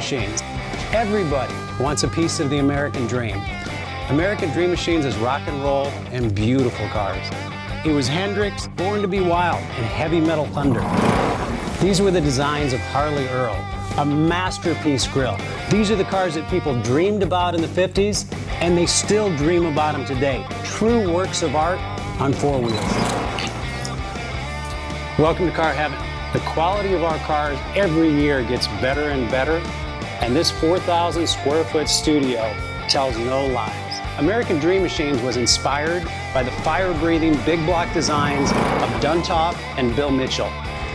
Machines. Everybody wants a piece of the American dream. American Dream Machines is rock and roll and beautiful cars. It was Hendrix, Born to be Wild, and Heavy Metal Thunder. These were the designs of Harley Earl, a masterpiece grille. These are the cars that people dreamed about in the 50s, and they still dream about them today. True works of art on four wheels. Welcome to Car Heaven. The quality of our cars every year gets better and better, and this 4,000 square foot studio tells no lies. American Dream Machines was inspired by the fire-breathing big block designs of Duntop and Bill Mitchell.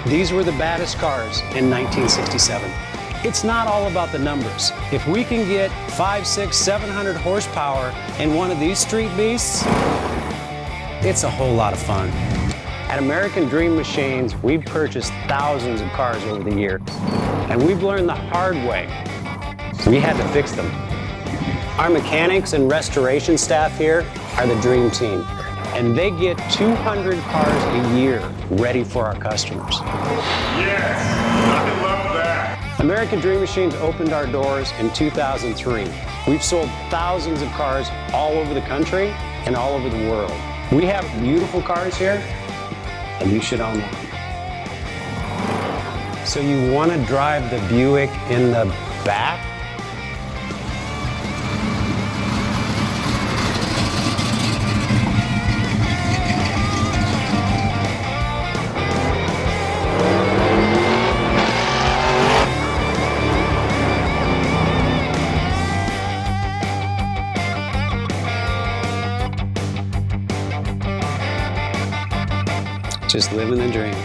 These were the baddest cars in 1967. It's not all about the numbers. If we can get 500, 600, 700 horsepower in one of these street beasts, it's a whole lot of fun. At American Dream Machines, we've purchased thousands of cars over the years, and we've learned the hard way. We had to fix them. Our mechanics and restoration staff here are the dream team, and they get 200 cars a year ready for our customers. Yes, I love that. American Dream Machines opened our doors in 2003. We've sold thousands of cars all over the country and all over the world. We have beautiful cars here, and you should own one. So you want to drive the Buick in the back? Just living the dream.